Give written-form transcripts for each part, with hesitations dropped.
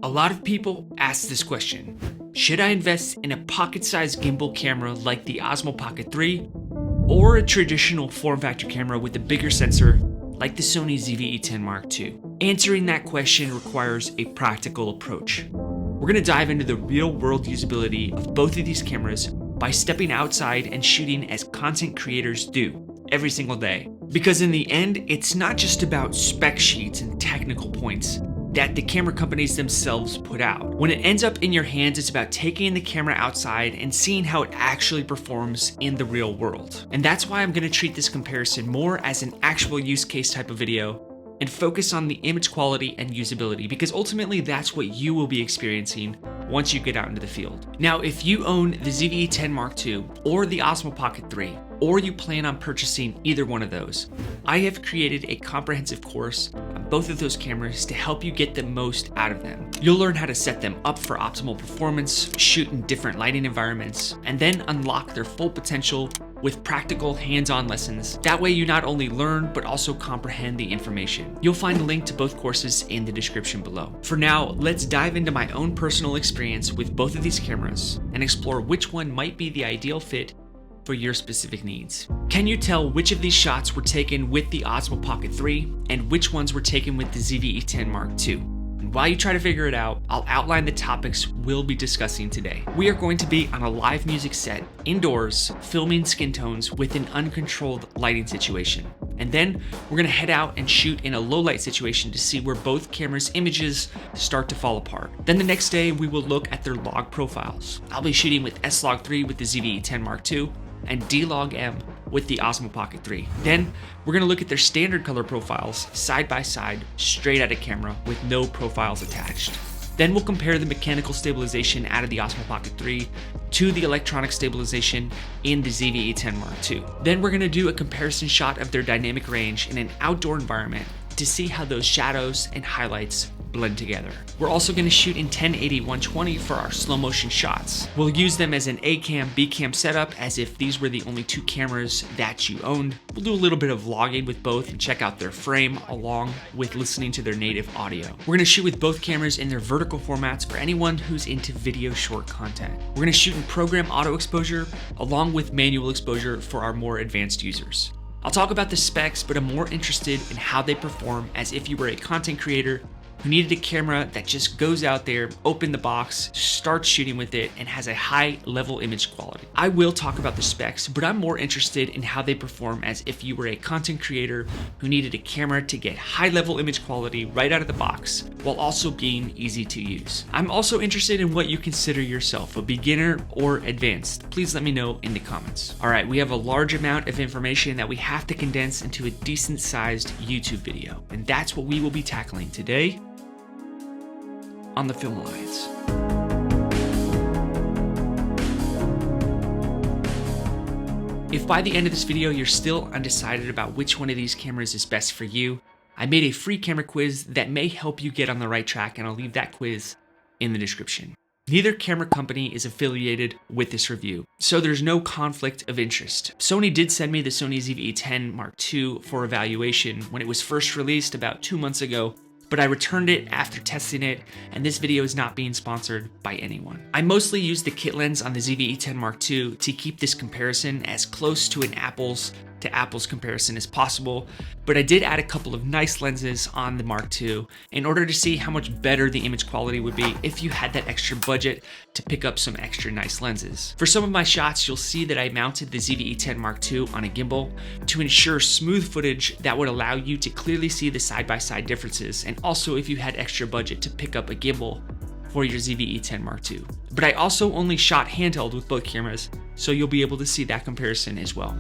A lot of people ask this question: should I invest in a pocket-sized gimbal camera like the Osmo Pocket 3 or a traditional form factor camera with a bigger sensor like the Sony ZV-E10 Mark II? Answering that question requires a practical approach. We're going to dive into the real-world usability of both of these cameras by stepping outside and shooting as content creators do every single day. Because in the end, it's not just about spec sheets and technical points that the camera companies themselves put out. When it ends up in your hands, it's about taking the camera outside and seeing how it actually performs in the real world. And that's why I'm going to treat this comparison more as an actual use case type of video and focus on the image quality and usability, because ultimately that's what you will be experiencing once you get out into the field. Now, if you own the ZV-E10 Mark II or the Osmo Pocket 3, or you plan on purchasing either one of those, I have created a comprehensive course on both of those cameras to help you get the most out of them. You'll learn how to set them up for optimal performance, shoot in different lighting environments, and then unlock their full potential with practical hands-on lessons. That way you not only learn, but also comprehend the information. You'll find a link to both courses in the description below. For now, let's dive into my own personal experience with both of these cameras and explore which one might be the ideal fit for your specific needs. Can you tell which of these shots were taken with the Osmo Pocket 3 and which ones were taken with the ZV-E10 Mark II? And while you try to figure it out, I'll outline the topics we'll be discussing today. We are going to be on a live music set, indoors, filming skin tones with an uncontrolled lighting situation. And then we're gonna head out and shoot in a low light situation to see where both cameras' images start to fall apart. Then the next day, we will look at their log profiles. I'll be shooting with S-Log3 with the ZV-E10 Mark II and D-Log-M with the Osmo Pocket 3. Then we're gonna look at their standard color profiles side by side, straight out of camera with no profiles attached. Then we'll compare the mechanical stabilization out of the Osmo Pocket 3 to the electronic stabilization in the ZV-E10 Mark II. Then we're gonna do a comparison shot of their dynamic range in an outdoor environment to see how those shadows and highlights blend together. We're also going to shoot in 1080-120 for our slow motion shots. We'll use them as an A cam, B cam setup as if these were the only two cameras that you owned. We'll do a little bit of vlogging with both and check out their frame along with listening to their native audio. We're going to shoot with both cameras in their vertical formats for anyone who's into video short content. We're going to shoot in program auto exposure along with manual exposure for our more advanced users. I'll talk about the specs, but I'm more interested in how they perform as if you were a content creator who needed a camera that just goes out there, open the box, starts shooting with it, and has a high level image quality. I will talk about the specs, but I'm more interested in how they perform as if you were a content creator who needed a camera to get high level image quality right out of the box, while also being easy to use. I'm also interested in what you consider yourself, a beginner or advanced. Please let me know in the comments. All right, we have a large amount of information that we have to condense into a decent sized YouTube video, and that's what we will be tackling today on the Film Alliance. If by the end of this video you're still undecided about which one of these cameras is best for you, I made a free camera quiz that may help you get on the right track, and I'll leave that quiz in the description. Neither camera company is affiliated with this review, so there's no conflict of interest. Sony did send me the Sony ZV-E10 Mark II for evaluation when it was first released about 2 months ago, but I returned it after testing it, and this video is not being sponsored by anyone. I mostly used the kit lens on the ZV-E10 Mark II to keep this comparison as close to an apples to apples comparison as possible, but I did add a couple of nice lenses on the Mark II in order to see how much better the image quality would be if you had that extra budget to pick up some extra nice lenses. For some of my shots, you'll see that I mounted the ZV-E10 Mark II on a gimbal to ensure smooth footage that would allow you to clearly see the side-by-side differences, and also if you had extra budget to pick up a gimbal for your ZV-E10 Mark II. But I also only shot handheld with both cameras, so you'll be able to see that comparison as well.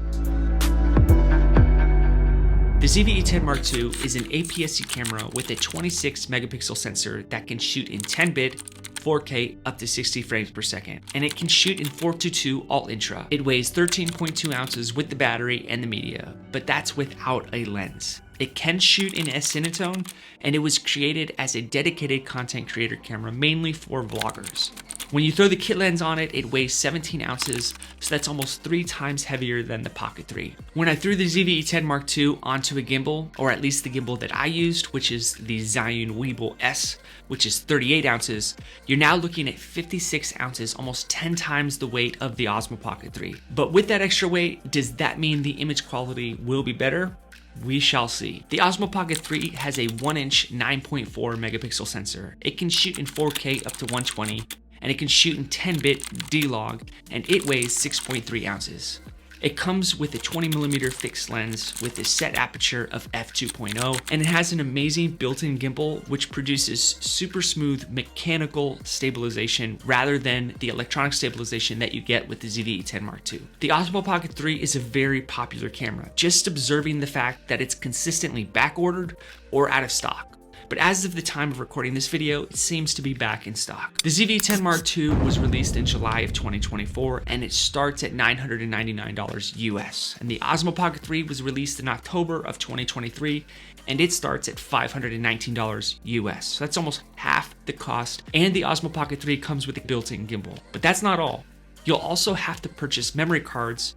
The ZV-E10 Mark II is an APS-C camera with a 26 megapixel sensor that can shoot in 10-bit, 4K up to 60 frames per second, and it can shoot in 4:2 all-intra. It weighs 13.2 ounces with the battery and the media, but that's without a lens. It can shoot in S-Cinetone, and it was created as a dedicated content creator camera mainly for vloggers. When you throw the kit lens on it, it weighs 17 ounces, so that's almost 3 times heavier than the Pocket 3. When I threw the ZV-E10 Mark II onto a gimbal, or at least the gimbal that I used, which is the Zhiyun Weebill S, which is 38 ounces, you're now looking at 56 ounces, almost 10 times the weight of the Osmo Pocket 3. But with that extra weight, does that mean the image quality will be better? We shall see. The Osmo Pocket 3 has a 1-inch 9.4 megapixel sensor. It can shoot in 4K up to 120, and it can shoot in 10-bit D-Log, and it weighs 6.3 ounces. It comes with a 20mm fixed lens with a set aperture of f2.0, and it has an amazing built-in gimbal which produces super smooth mechanical stabilization rather than the electronic stabilization that you get with the ZV-E10 Mark II. The Osmo Pocket 3 is a very popular camera, just observing the fact that it's consistently back-ordered or out of stock. But as of the time of recording this video, it seems to be back in stock. The ZV-E10 Mark II was released in July of 2024, and it starts at $999 US. And the Osmo Pocket 3 was released in October of 2023, and it starts at $519 US. So that's almost half the cost. And the Osmo Pocket 3 comes with a built-in gimbal. But that's not all. You'll also have to purchase memory cards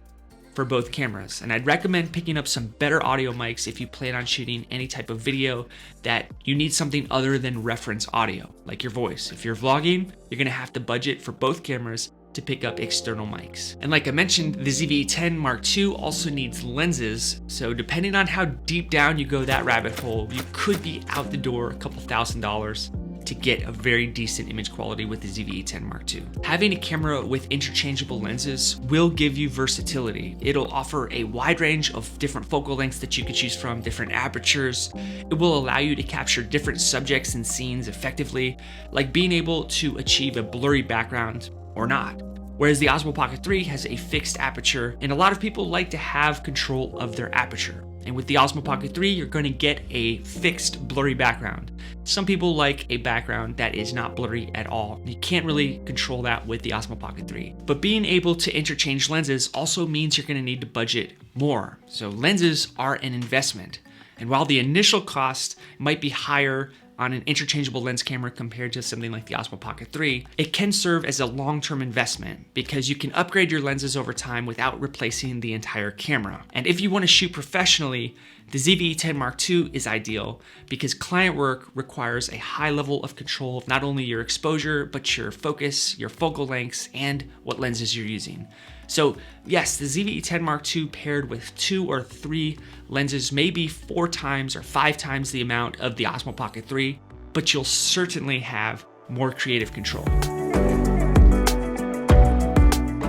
for both cameras, and I'd recommend picking up some better audio mics if you plan on shooting any type of video that you need something other than reference audio, like your voice. If you're vlogging, you're gonna have to budget for both cameras to pick up external mics. And like I mentioned, the ZV-E10 Mark II also needs lenses, so depending on how deep down you go that rabbit hole, you could be out the door a couple $1,000s to get a very decent image quality with the ZV-E10 Mark II. Having a camera with interchangeable lenses will give you versatility. It'll offer a wide range of different focal lengths that you can choose from, different apertures. It will allow you to capture different subjects and scenes effectively, like being able to achieve a blurry background or not. Whereas the Osmo Pocket 3 has a fixed aperture, and a lot of people like to have control of their aperture. And with the Osmo Pocket 3, you're going to get a fixed blurry background. Some people like a background that is not blurry at all. You can't really control that with the Osmo Pocket 3. But being able to interchange lenses also means you're going to need to budget more. So lenses are an investment. And while the initial cost might be higher on an interchangeable lens camera compared to something like the Osmo Pocket 3, it can serve as a long-term investment because you can upgrade your lenses over time without replacing the entire camera. And if you want to shoot professionally, the ZV-E10 Mark II is ideal because client work requires a high level of control of not only your exposure, but your focus, your focal lengths, and what lenses you're using. So yes, the ZV-E10 Mark II paired with 2 or 3 lenses, maybe 4 times or 5 times the amount of the Osmo Pocket 3, but you'll certainly have more creative control.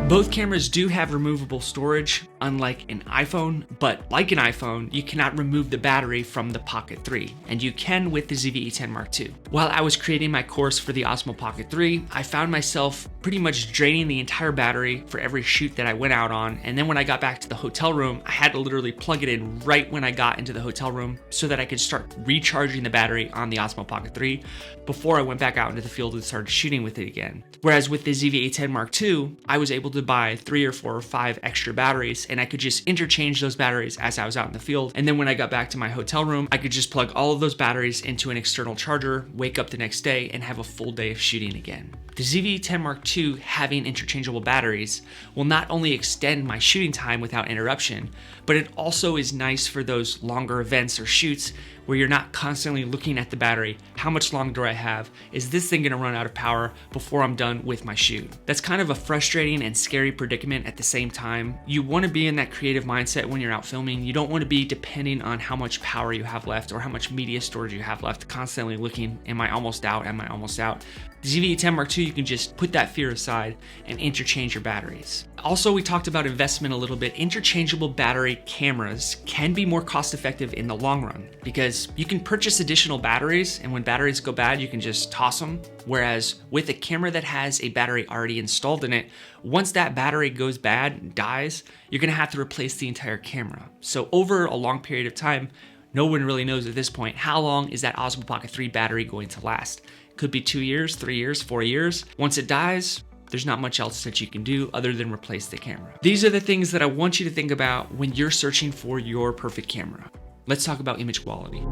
Both cameras do have removable storage, unlike an iPhone, but like an iPhone, you cannot remove the battery from the Pocket 3, and you can with the ZV-E10 Mark II. While I was creating my course for the Osmo Pocket 3, I found myself pretty much draining the entire battery for every shoot that I went out on, and then when I got back to the hotel room, I had to literally plug it in right when I got into the hotel room so that I could start recharging the battery on the Osmo Pocket 3 before I went back out into the field and started shooting with it again. Whereas with the ZV-E10 Mark II, I was able to buy 3 or 4 or 5 extra batteries, and I could just interchange those batteries as I was out in the field. And then when I got back to my hotel room, I could just plug all of those batteries into an external charger, wake up the next day, and have a full day of shooting again. The ZV-E10 Mark II having interchangeable batteries will not only extend my shooting time without interruption, but it also is nice for those longer events or shoots where you're not constantly looking at the battery. How much longer do I have? Is this thing gonna run out of power before I'm done with my shoot? That's kind of a frustrating and scary predicament at the same time. You wanna be in that creative mindset when you're out filming. You don't wanna be depending on how much power you have left or how much media storage you have left, constantly looking, am I almost out? Am I almost out? The ZV-E10 Mark II, you can just put that fear aside and interchange your batteries. Also, we talked about investment a little bit. Interchangeable battery cameras can be more cost effective in the long run because you can purchase additional batteries, and when batteries go bad, you can just toss them. Whereas with a camera that has a battery already installed in it, once that battery goes bad and dies, you're gonna have to replace the entire camera. So over a long period of time, no one really knows at this point, how long is that Osmo Pocket 3 battery going to last? Could be 2 years, 3 years, 4 years. Once it dies, there's not much else that you can do other than replace the camera. These are the things that I want you to think about when you're searching for your perfect camera. Let's talk about image quality.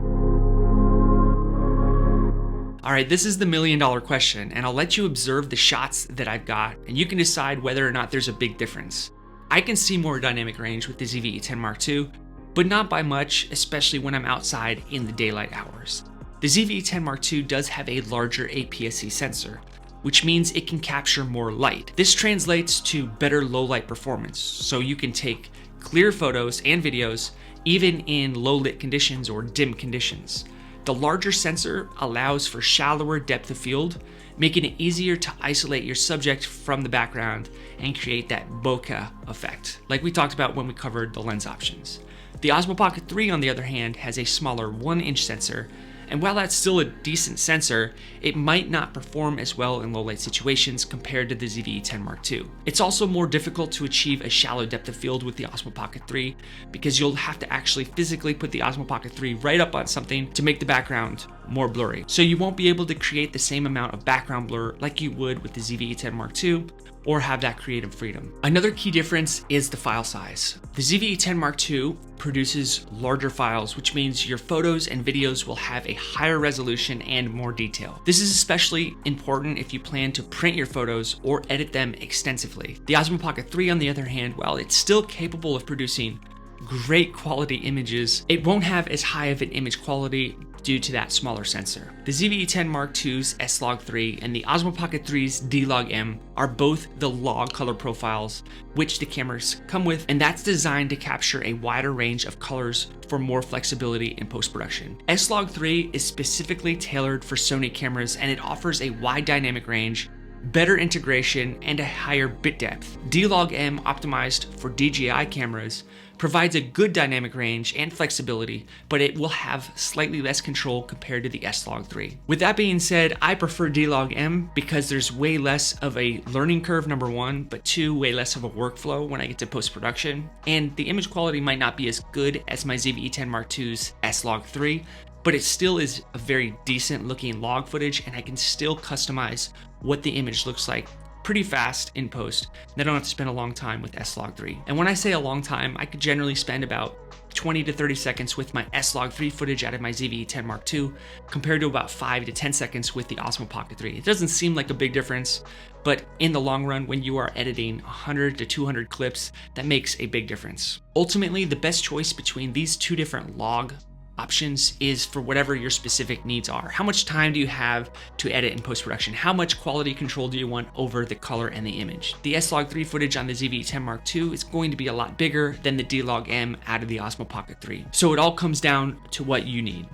All right, this is the million-dollar question, and I'll let you observe the shots that I've got, and you can decide whether or not there's a big difference. I can see more dynamic range with the ZV-E10 Mark II, but not by much, especially when I'm outside in the daylight hours. The ZV-E10 Mark II does have a larger APS-C sensor, which means it can capture more light. This translates to better low light performance, so you can take clear photos and videos even in low lit conditions or dim conditions. The larger sensor allows for shallower depth of field, making it easier to isolate your subject from the background and create that bokeh effect, like we talked about when we covered the lens options. The Osmo Pocket 3, on the other hand, has a smaller 1-inch sensor, and while that's still a decent sensor, it might not perform as well in low light situations compared to the ZV-E10 Mark II. It's also more difficult to achieve a shallow depth of field with the Osmo Pocket 3 because you'll have to actually physically put the Osmo Pocket 3 right up on something to make the background more blurry. So you won't be able to create the same amount of background blur like you would with the ZV-E10 Mark II, or have that creative freedom. Another key difference is the file size. The ZV-E10 Mark II produces larger files, which means your photos and videos will have a higher resolution and more detail. This is especially important if you plan to print your photos or edit them extensively. The Osmo Pocket 3, on the other hand, while it's still capable of producing great quality images, it won't have as high of an image quality due to that smaller sensor. The ZV-E10 Mark II's S-Log3 and the Osmo Pocket 3's D-Log-M are both the log color profiles which the cameras come with, and that's designed to capture a wider range of colors for more flexibility in post-production. S-Log3 is specifically tailored for Sony cameras, and it offers a wide dynamic range, better integration, and a higher bit depth. D-Log-M, optimized for DJI cameras, provides a good dynamic range and flexibility, but it will have slightly less control compared to the S-Log3. With that being said, I prefer D-Log-M because there's way less of a learning curve, number one, but two, way less of a workflow when I get to post-production. And the image quality might not be as good as my ZV-E10 Mark II's S-Log3, but it still is a very decent looking log footage, and I can still customize what the image looks like pretty fast in post, and I don't have to spend a long time with S-Log3. And when I say a long time, I could generally spend about 20 to 30 seconds with my S-Log3 footage out of my ZV-E10 Mark II compared to about 5 to 10 seconds with the Osmo Pocket 3. It doesn't seem like a big difference, but in the long run, when you are editing 100 to 200 clips, that makes a big difference. Ultimately, the best choice between these two different log options is for whatever your specific needs are. How much time do you have to edit in post-production? How much quality control do you want over the color and the image? The S-Log3 footage on the ZV-E10 Mark II is going to be a lot bigger than the D-Log-M out of the Osmo Pocket 3. So it all comes down to what you need.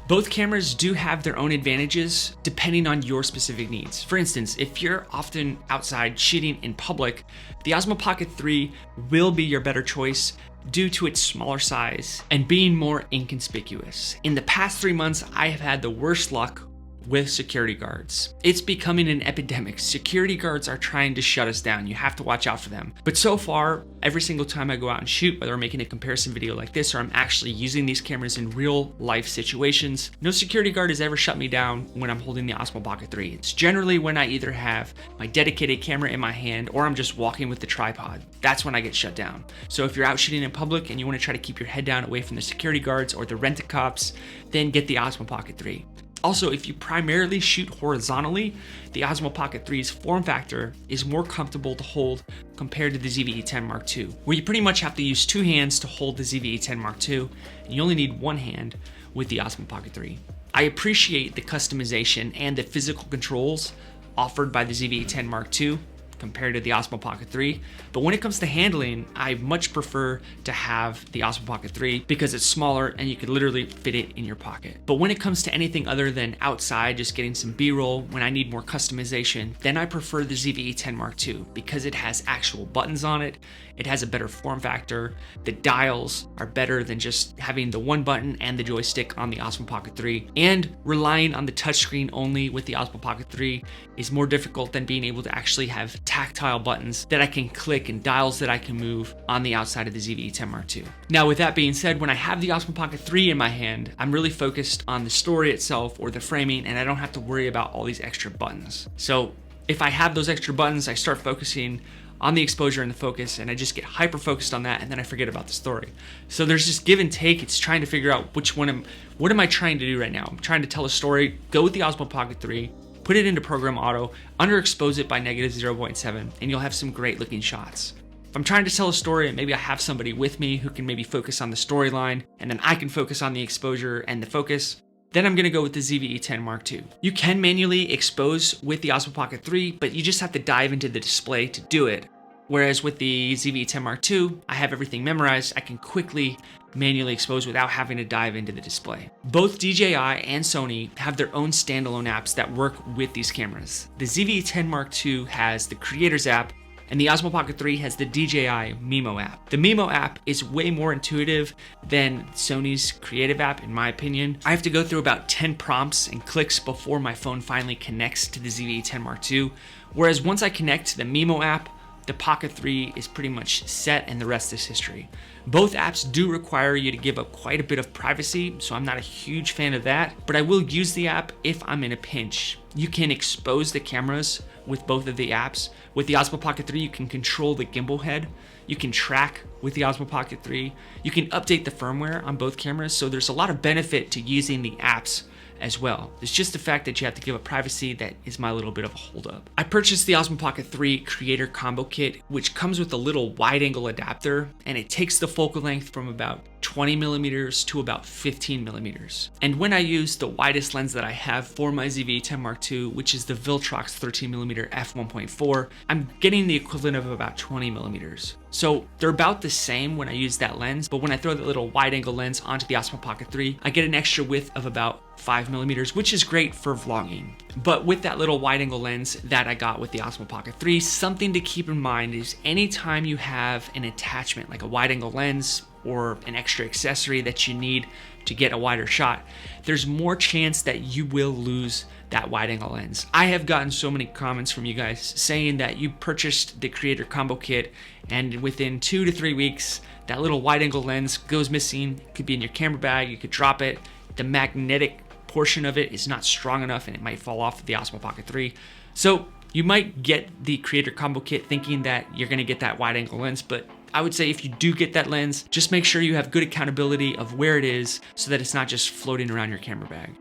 Both cameras do have their own advantages depending on your specific needs. For instance, if you're often outside shooting in public, the Osmo Pocket 3 will be your better choice due to its smaller size and being more inconspicuous. In the past 3 months, I have had the worst luck with security guards. It's becoming an epidemic. Security guards are trying to shut us down. You have to watch out for them. But so far, every single time I go out and shoot, whether I'm making a comparison video like this or I'm actually using these cameras in real life situations, no security guard has ever shut me down when I'm holding the Osmo Pocket 3. It's generally when I either have my dedicated camera in my hand or I'm just walking with the tripod. That's when I get shut down. So if you're out shooting in public and you want to try to keep your head down away from the security guards or the rent-a-cops, then get the Osmo Pocket 3. Also, if you primarily shoot horizontally, the Osmo Pocket 3's form factor is more comfortable to hold compared to the ZV-E10 Mark II, where you pretty much have to use 2 hands to hold the ZV-E10 Mark II, and you only need 1 hand with the Osmo Pocket 3. I appreciate the customization and the physical controls offered by the ZV-E10 Mark II compared to the Osmo Pocket 3, but when it comes to handling, I much prefer to have the Osmo Pocket 3 because it's smaller and you could literally fit it in your pocket. But when it comes to anything other than outside, just getting some B-roll, when I need more customization, then I prefer the ZV-E10 Mark II because it has actual buttons on it, it has a better form factor, the dials are better than just having the one button and the joystick on the Osmo Pocket 3, and relying on the touchscreen only with the Osmo Pocket 3 is more difficult than being able to actually have tactile buttons that I can click and dials that I can move on the outside of the ZV-E10 Mark II. Now, with that being said, when I have the Osmo Pocket 3 in my hand, I'm really focused on the story itself or the framing, and I don't have to worry about all these extra buttons. So if I have those extra buttons, I start focusing on the exposure and the focus, and I just get hyper focused on that, and then I forget about the story. So there's just give and take. It's trying to figure out what am I trying to do right now? I'm trying to tell a story, go with the Osmo Pocket 3, put it into program auto, underexpose it by -0.7, and you'll have some great looking shots. If I'm trying to tell a story and maybe I have somebody with me who can maybe focus on the storyline, and then I can focus on the exposure and the focus, then I'm gonna go with the ZV-E10 Mark II. You can manually expose with the Osmo Pocket 3, but you just have to dive into the display to do it. Whereas with the ZV-E10 Mark II, I have everything memorized. I can quickly manually expose without having to dive into the display. Both DJI and Sony have their own standalone apps that work with these cameras. The ZV-E10 Mark II has the Creators app, and the Osmo Pocket 3 has the DJI Mimo app. The Mimo app is way more intuitive than Sony's Creative app, in my opinion. I have to go through about 10 prompts and clicks before my phone finally connects to the ZV-E10 Mark II, whereas once I connect to the Mimo app, the Pocket 3 is pretty much set and the rest is history. Both apps do require you to give up quite a bit of privacy, so I'm not a huge fan of that, but I will use the app if I'm in a pinch. You can expose the cameras with both of the apps. With the Osmo Pocket 3, you can control the gimbal head. You can track with the Osmo Pocket 3. You can update the firmware on both cameras, so there's a lot of benefit to using the apps as well. It's just the fact that you have to give up privacy that is my little bit of a holdup. I purchased the Osmo Pocket 3 Creator Combo Kit, which comes with a little wide angle adapter, and it takes the focal length from about 20mm to about 15mm. And when I use the widest lens that I have for my ZV-E10 Mark II, which is the Viltrox 13mm f1.4, I'm getting the equivalent of about 20mm. So they're about the same when I use that lens, but when I throw that little wide angle lens onto the Osmo Pocket 3, I get an extra width of about 5mm, which is great for vlogging. But with that little wide angle lens that I got with the Osmo Pocket 3, something to keep in mind is anytime you have an attachment like a wide angle lens or an extra accessory that you need to get a wider shot, there's more chance that you will lose that wide angle lens. I have gotten so many comments from you guys saying that you purchased the Creator Combo Kit and within 2 to 3 weeks, that little wide angle lens goes missing. It could be in your camera bag, you could drop it. The magnetic portion of it is not strong enough and it might fall off the Osmo Pocket 3. So you might get the Creator Combo Kit thinking that you're gonna get that wide angle lens, but I would say if you do get that lens, just make sure you have good accountability of where it is so that it's not just floating around your camera bag.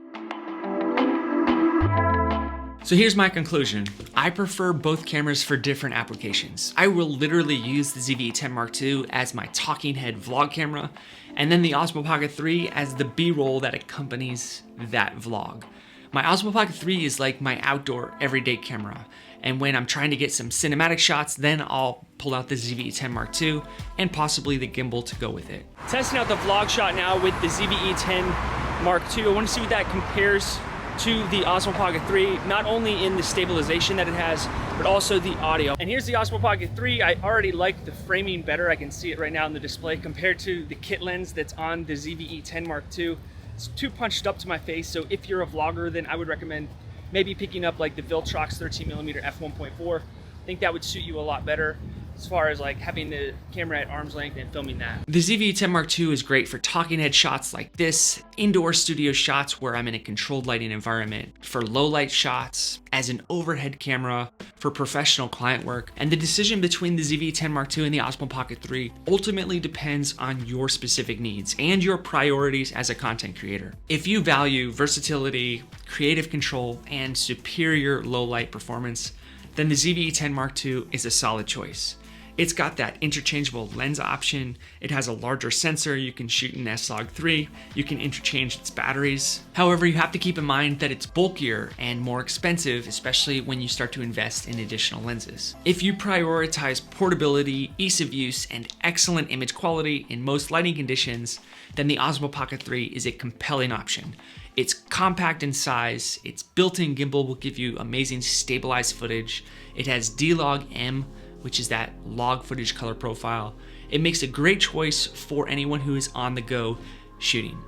So here's my conclusion. I prefer both cameras for different applications. I will literally use the ZV-E10 Mark II as my talking head vlog camera, and then the Osmo Pocket 3 as the B-roll that accompanies that vlog. My Osmo Pocket 3 is like my outdoor everyday camera, and when I'm trying to get some cinematic shots, then I'll pull out the ZV-E10 Mark II and possibly the gimbal to go with it. Testing out the vlog shot now with the ZV-E10 Mark II. I want to see what that compares to the Osmo Pocket 3, not only in the stabilization that it has, but also the audio. And here's the Osmo Pocket 3. I already like the framing better. I can see it right now in the display compared to the kit lens that's on the ZV-E10 Mark II. It's too punched up to my face, so if you're a vlogger, then I would recommend maybe picking up like the Viltrox 13mm f1.4. I think that would suit you a lot better as far as like having the camera at arm's length and filming that. The ZV-E10 Mark II is great for talking head shots like this, indoor studio shots where I'm in a controlled lighting environment, for low light shots, as an overhead camera, for professional client work. And the decision between the ZV-E10 Mark II and the Osmo Pocket 3 ultimately depends on your specific needs and your priorities as a content creator. If you value versatility, creative control, and superior low light performance, then the ZV-E10 Mark II is a solid choice. It's got that interchangeable lens option. It has a larger sensor. You can shoot in S-Log3. You can interchange its batteries. However, you have to keep in mind that it's bulkier and more expensive, especially when you start to invest in additional lenses. If you prioritize portability, ease of use, and excellent image quality in most lighting conditions, then the Osmo Pocket 3 is a compelling option. It's compact in size, its built-in gimbal will give you amazing stabilized footage. It has D-Log-M, which is that log footage color profile. It makes a great choice for anyone who is on the go shooting.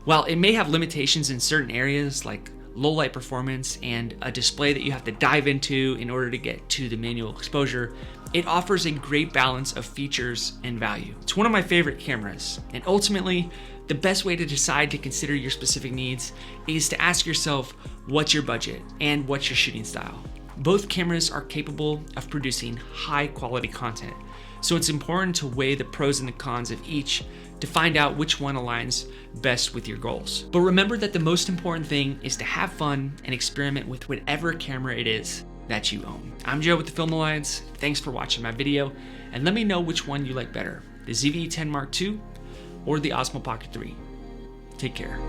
While it may have limitations in certain areas like low light performance and a display that you have to dive into in order to get to the manual exposure, it offers a great balance of features and value. It's one of my favorite cameras, and ultimately, the best way to decide to consider your specific needs is to ask yourself, what's your budget and what's your shooting style? Both cameras are capable of producing high quality content, so it's important to weigh the pros and the cons of each to find out which one aligns best with your goals. But remember that the most important thing is to have fun and experiment with whatever camera it is that you own. I'm Joe with the Film Alliance. Thanks for watching my video, and let me know which one you like better, the ZV-E10 Mark II or the Osmo Pocket 3. Take care.